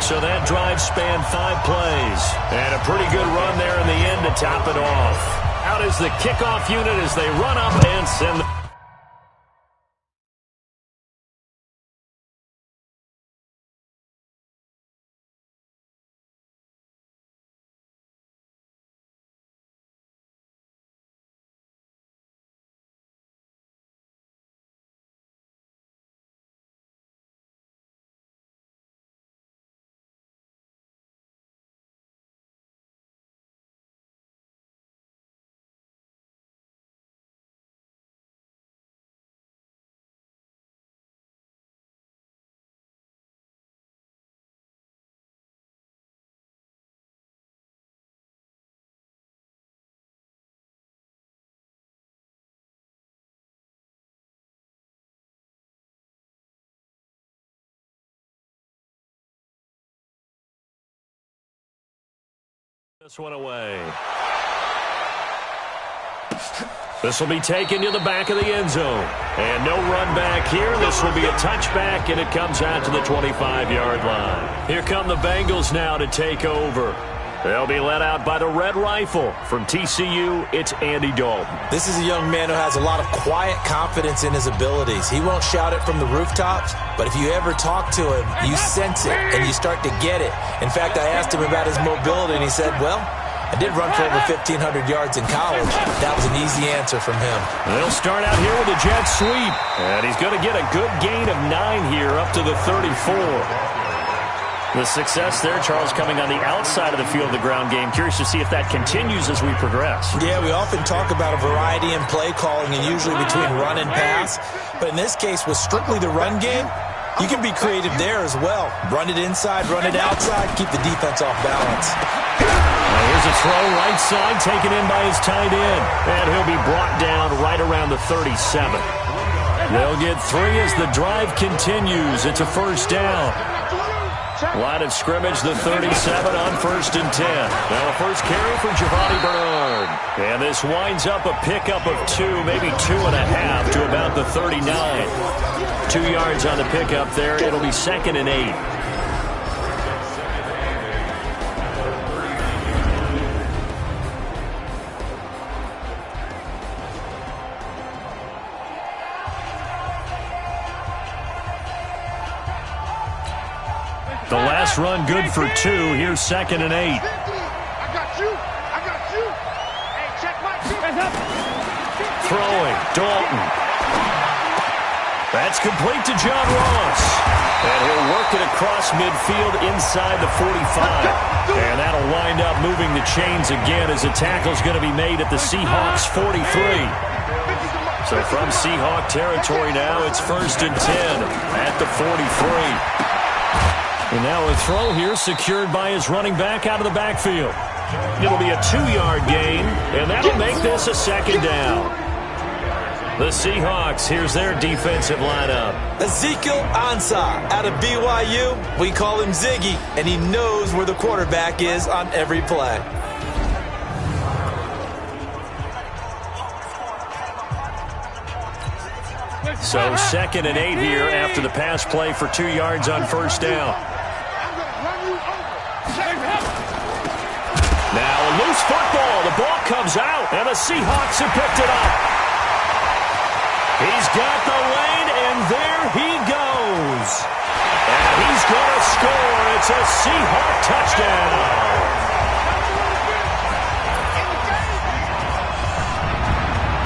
So that drive spanned 5 plays. And a pretty good run there in the end to top it off. Out is the kickoff unit as they run up and send this one away. This will be taken to the back of the end zone. And no run back here. This will be a touchback, and it comes out to the 25-yard line. Here come the Bengals now to take over. They'll be led out by the Red Rifle. From TCU, it's Andy Dalton. This is a young man who has a lot of quiet confidence in his abilities. He won't shout it from the rooftops, but if you ever talk to him, you sense it, and you start to get it. In fact, I asked him about his mobility, and he said, well, I did run for over 1,500 yards in college. That was an easy answer from him. They'll start out here with a jet sweep, and he's going to get a good gain of 9 here up to the 34. The success there, Charles, coming on the outside of the field of the ground game. Curious to see if that continues as we progress. Yeah, we often talk about a variety in play calling and usually between run and pass. But in this case, with strictly the run game, you can be creative there as well. Run it inside, run it outside, keep the defense off balance. Now here's a throw right side taken in by his tight end. And he'll be brought down right around the 37. They'll get 3 as the drive continues. It's a first down. Line of scrimmage, the 37 on 1st and 10. Now a first carry for Giovanni Bernard. And this winds up a pickup of 2, maybe 2.5 to about the 39. 2 yards on the pickup there. It'll be 2nd and 8. The last run good for 2. Here's 2nd and 8. I got you. Hey, check my Throwing, Dalton. That's complete to John Ross. And he'll work it across midfield inside the 45. And that'll wind up moving the chains again as a tackle's going to be made at the Seahawks 43. So from Seahawk territory now, it's 1st and 10 at the 43. And now a throw here secured by his running back out of the backfield. It'll be a 2-yard gain, and that'll make this a 2nd down. The Seahawks, here's their defensive lineup. Ezekiel Ansah out of BYU. We call him Ziggy, and he knows where the quarterback is on every play. So 2nd and 8 here after the pass play for 2 yards on first down. Now a loose football. The ball comes out, and the Seahawks have picked it up. He's got the lane, and there he goes. And he's going to score. It's a Seahawk touchdown.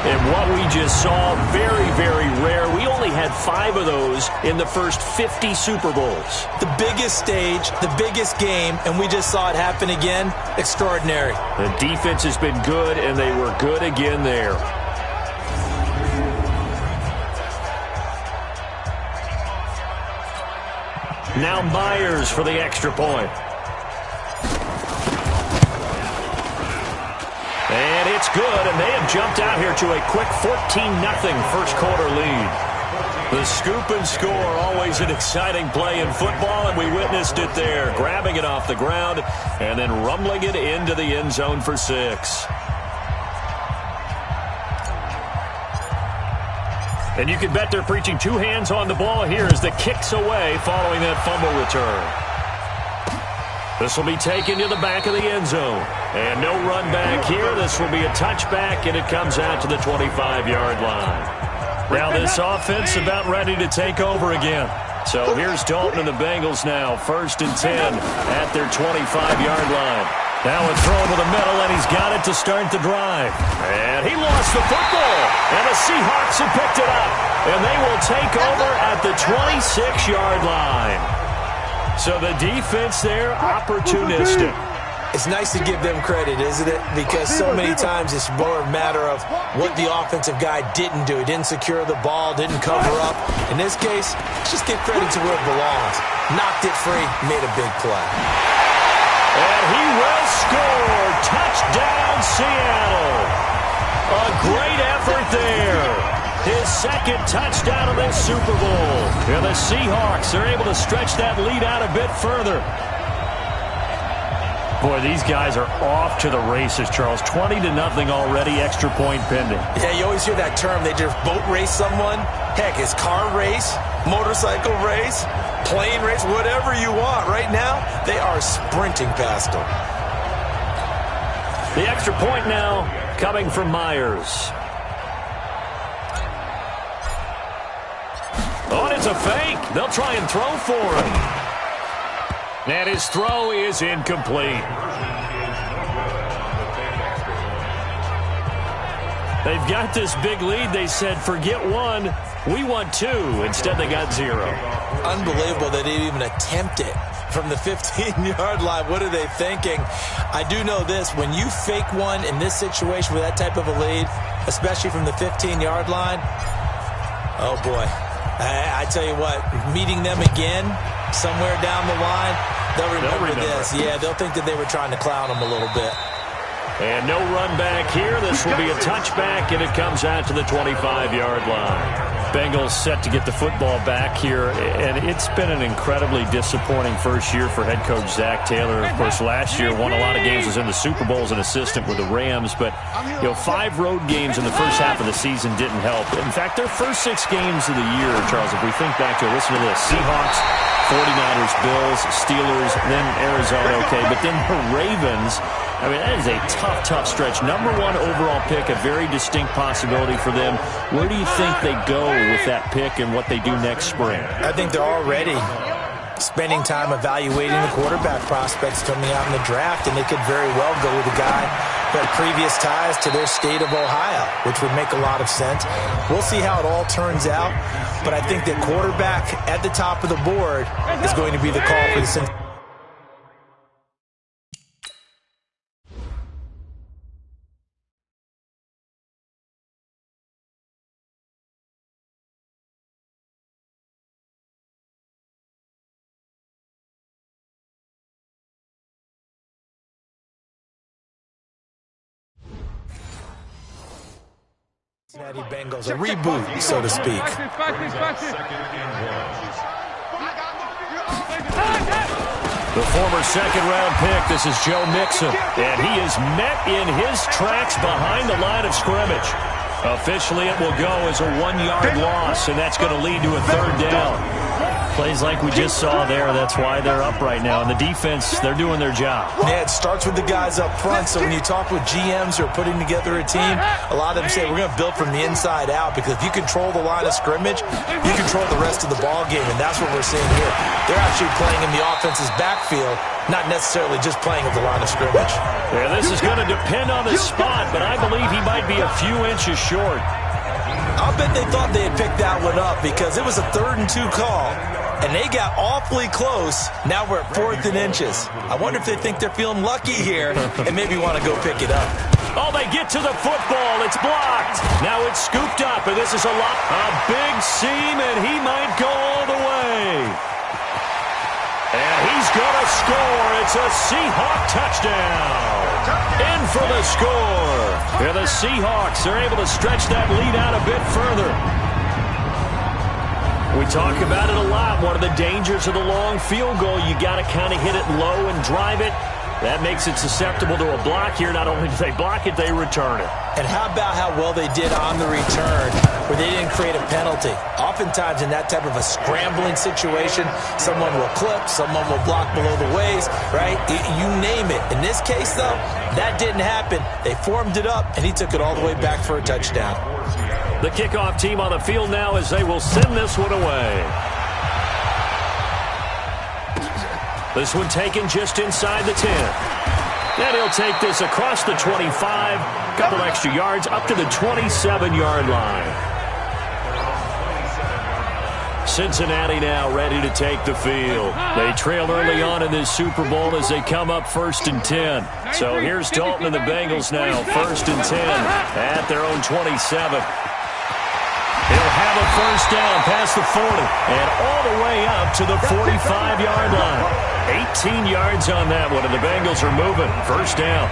And what we just saw, very, very rare. We only had 5 of those in the first 50 Super Bowls. The biggest stage, the biggest game, and we just saw it happen again. Extraordinary. The defense has been good, and they were good again there. Now Myers for the extra point. And it's good, and they have jumped out here to a quick 14-0 first quarter lead. The scoop and score, always an exciting play in football, and we witnessed it there, grabbing it off the ground and then rumbling it into the end zone for 6. And you can bet they're preaching 2 hands on the ball here as the kick's away following that fumble return. This will be taken to the back of the end zone. And no run back here. This will be a touchback, and it comes out to the 25-yard line. Now this offense about ready to take over again. So here's Dalton and the Bengals now, 1st and 10 at their 25-yard line. Now a throw to the middle, and he's got it to start the drive. And he lost the football, and the Seahawks have picked it up. And they will take over at the 26-yard line. So the defense there, opportunistic. It's nice to give them credit, isn't it? Because so many times it's more a matter of what the offensive guy didn't do. He didn't secure the ball, didn't cover up. In this case, let's just give credit to where it belongs. Knocked it free, made a big play. And he will score. Touchdown, Seattle. A great effort there. His 2nd touchdown of this Super Bowl. And the Seahawks are able to stretch that lead out a bit further. Boy, these guys are off to the races, Charles. 20-0 already, extra point pending. Yeah, you always hear that term. They just boat race someone. Heck, it's car race, motorcycle race, plane race, whatever you want. Right now, they are sprinting past them. The extra point now coming from Myers. Oh, and it's a fake. They'll try and throw for him. And his throw is incomplete. They've got this big lead. They said, forget 1, we want 2. Instead, they got 0. Unbelievable that they didn't even attempt it from the 15-yard line. What are they thinking? I do know this. When you fake one in this situation with that type of a lead, especially from the 15-yard line, oh, boy. I tell you what, meeting them again somewhere down the line, they'll remember this. Yeah, they'll think that they were trying to clown them a little bit. And no run back here. This will be a touchback, and it comes out to the 25-yard line. Bengals set to get the football back here, and it's been an incredibly disappointing first year for head coach Zach Taylor. Of course, last year won a lot of games, was in the Super Bowl as an assistant with the Rams, but 5 road games in the first half of the season didn't help. In fact, their first 6 games of the year, Charles, if we think back to it, listen to this: Seahawks, 49ers, Bills, Steelers, then Arizona, okay, but then the Ravens. I mean, that is a tough stretch. Number 1 overall pick, a very distinct possibility for them. Where do you think they go with that pick and what they do next spring? I think they're already spending time evaluating the quarterback prospects coming out in the draft, and they could very well go with a guy who had previous ties to their state of Ohio, which would make a lot of sense. We'll see how it all turns out, but I think that quarterback at the top of the board is going to be the call for the Cincinnati. Cincinnati Bengals, a reboot, so to speak. The former second-round pick, this is Joe Mixon, and he is met in his tracks behind the line of scrimmage. Officially, it will go as a 1-yard loss, and that's going to lead to a 3rd down. Plays like we just saw there, that's why they're up right now. And the defense, they're doing their job. Yeah, it starts with the guys up front. So when you talk with GMs who are putting together a team, a lot of them say, we're going to build from the inside out, because if you control the line of scrimmage, you control the rest of the ball game, and that's what we're seeing here. They're actually playing in the offense's backfield, not necessarily just playing at the line of scrimmage. Yeah, this is going to depend on his spot, but I believe he might be a few inches short. I'll bet they thought they had picked that one up, because it was a 3rd and 2 call, and they got awfully close. Now we're at 4th and inches. I wonder if they think they're feeling lucky here and maybe want to go pick it up. Oh, they get to the football. It's blocked. Now it's scooped up, and this is a big seam, and he might go all the way. And he's going to score. It's a Seahawk touchdown. In for the score. And the Seahawks are able to stretch that lead out a bit further. We talk about it a lot. One of the dangers of the long field goal, you got to kind of hit it low and drive it. That makes it susceptible to a block here. Not only do they block it, they return it. And how about how well they did on the return where they didn't create a penalty? Oftentimes in that type of a scrambling situation, someone will clip, someone will block below the waist, right? You name it. In this case, though, that didn't happen. They formed it up, and he took it all the way back for a touchdown. The kickoff team on the field now as they will send this one away. This one taken just inside the 10. And he'll take this across the 25, couple extra yards up to the 27-yard line. Cincinnati now ready to take the field. They trail early on in this Super Bowl as they come up 1st and 10. So here's Dalton and the Bengals now, 1st and 10 at their own 27. He'll have a first down past the 40 and all the way up to the 45-yard line. 18 yards on that one, and the Bengals are moving. First down.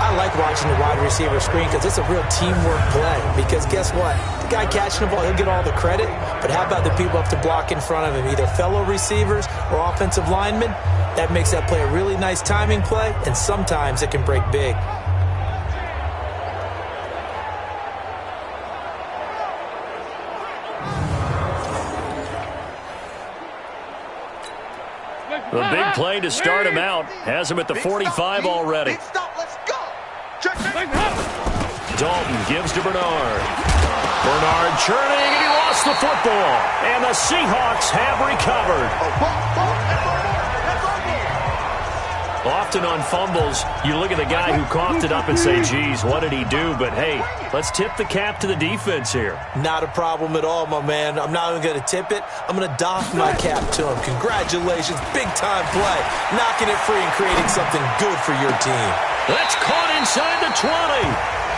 I like watching the wide receiver screen because it's a real teamwork play. Because guess what? The guy catching the ball, he'll get all the credit. But how about the people up to block in front of him, either fellow receivers or offensive linemen? That makes that play a really nice timing play, and sometimes it can break big. The big play to start him out has him at the 45 already. Dalton gives to Bernard. Bernard churning, and he lost the football. And the Seahawks have recovered. Often on fumbles, you look at the guy who coughed it up and say, geez, what did he do? But, hey, let's tip the cap to the defense here. Not a problem at all, my man. I'm not even going to tip it. I'm going to doff my cap to him. Congratulations. Big-time play. Knocking it free and creating something good for your team. That's caught inside the 20.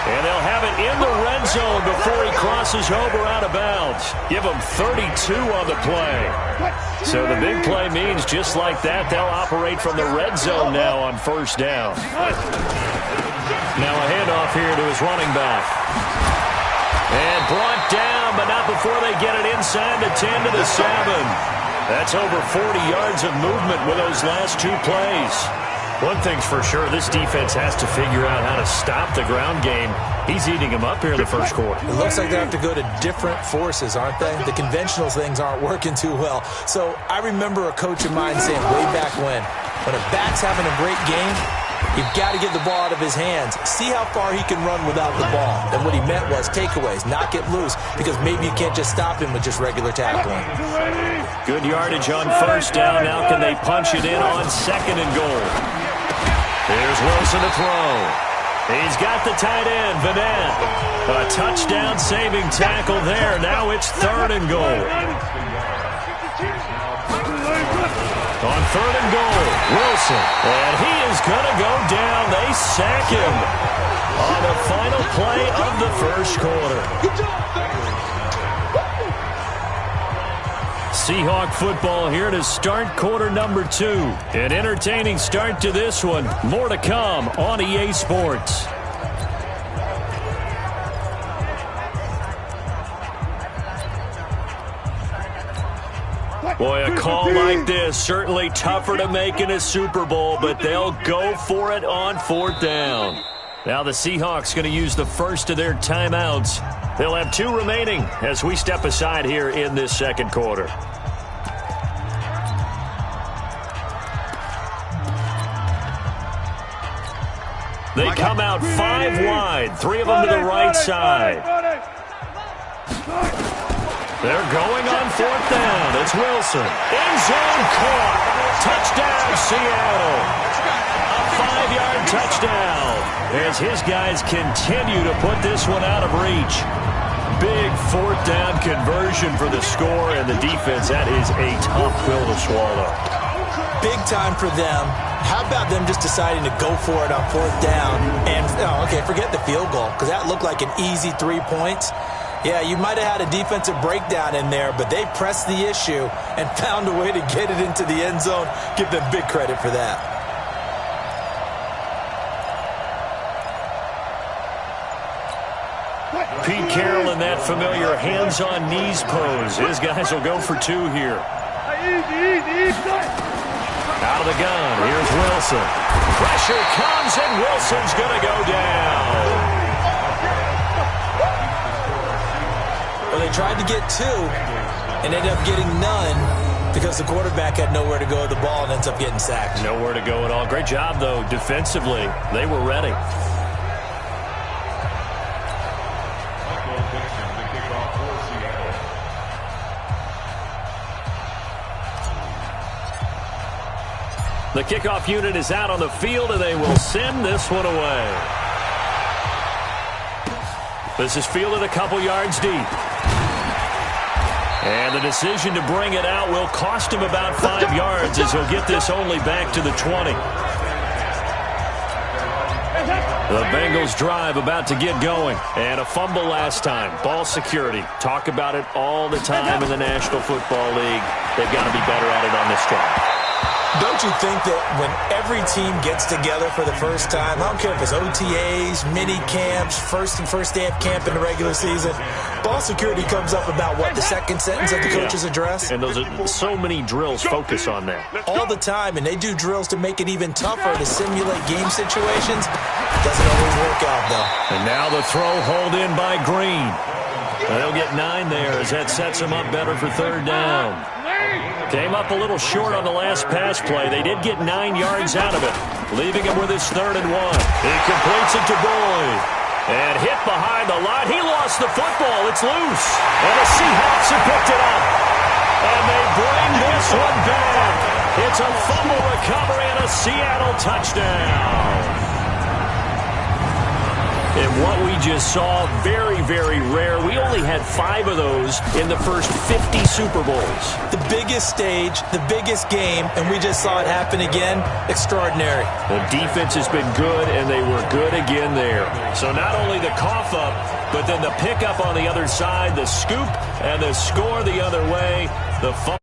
And they'll have it in the red zone before he crosses over out of bounds. Give him 32 on the play. So the big play means just like that, they'll operate from the red zone now on first down. Now a handoff here to his running back. And brought down, but not before they get it inside the 10 to the 7. That's over 40 yards of movement with those last two plays. One thing's for sure, this defense has to figure out how to stop the ground game. He's eating them up here in the first quarter. It looks like they have to go to different forces, aren't they? The conventional things aren't working too well. So I remember a coach of mine saying way back when a back's having a great game, you've got to get the ball out of his hands. See how far he can run without the ball. And what he meant was takeaways, knock it loose, because maybe you can't just stop him with just regular tackling. Good yardage on first down. Now can they punch it in on 2nd and goal? Here's Wilson to throw. He's got the tight end, Vanette. A touchdown-saving tackle there. Now it's 3rd and goal. On 3rd and goal, Wilson. And he is going to go down. They sack him on the final play of the first quarter. Seahawk football here to start quarter number 2. An entertaining start to this one. More to come on EA Sports. Boy, a call like this, certainly tougher to make in a Super Bowl, but they'll go for it on 4th down. Now the Seahawks going to use the first of their timeouts. They'll have 2 remaining as we step aside here in this second quarter. They come out 5 wide, 3 of them to the right side. They're going on 4th down. It's Wilson. End zone caught. Touchdown, Seattle. A 5-yard touchdown as his guys continue to put this one out of reach. Big 4th down conversion for the score, and the defense, that is a tough pill to swallow. Big time for them. How about them just deciding to go for it on 4th down? And, okay, forget the field goal, because that looked like an easy 3 points. Yeah, you might have had a defensive breakdown in there, but they pressed the issue and found a way to get it into the end zone. Give them big credit for that. Pete Carroll in that familiar hands-on knees pose. His guys will go for 2 here. Out of the gun, here's Wilson. Wilson. Pressure comes, and Wilson's going to go down. Well, they tried to get 2 and ended up getting none because the quarterback had nowhere to go with the ball and ends up getting sacked. Nowhere to go at all. Great job, though, defensively. They were ready. The kickoff unit is out on the field, and they will send this one away. This is fielded a couple yards deep. And the decision to bring it out will cost him about 5 yards as he'll get this only back to the 20. The Bengals drive about to get going. And a fumble last time. Ball security. Talk about it all the time in the National Football League. They've got to be better at it on this drive. Don't you think that when every team gets together for the first time, I don't care if it's OTAs, mini camps, first day of camp in the regular season, ball security comes up about what, the second sentence of the coach's address? And those are so many drills focus on that. All the time, and they do drills to make it even tougher to simulate game situations. Doesn't always work out, though. And now the throw hauled in by Green. And they'll get 9 there as that sets them up better for third down. Came up a little short on the last pass play. They did get 9 yards out of it, leaving him with his 3rd and 1. He completes it to Boyd. And hit behind the line. He lost the football. It's loose. And the Seahawks have picked it up. And they bring this one back. It's a fumble recovery and a Seattle touchdown. And what we just saw, very, very rare. We only had 5 of those in the first 50 Super Bowls. The biggest stage, the biggest game, and we just saw it happen again. Extraordinary. The defense has been good, and they were good again there. So not only the cough up, but then the pickup on the other side, the scoop, and the score the other way. The fumble.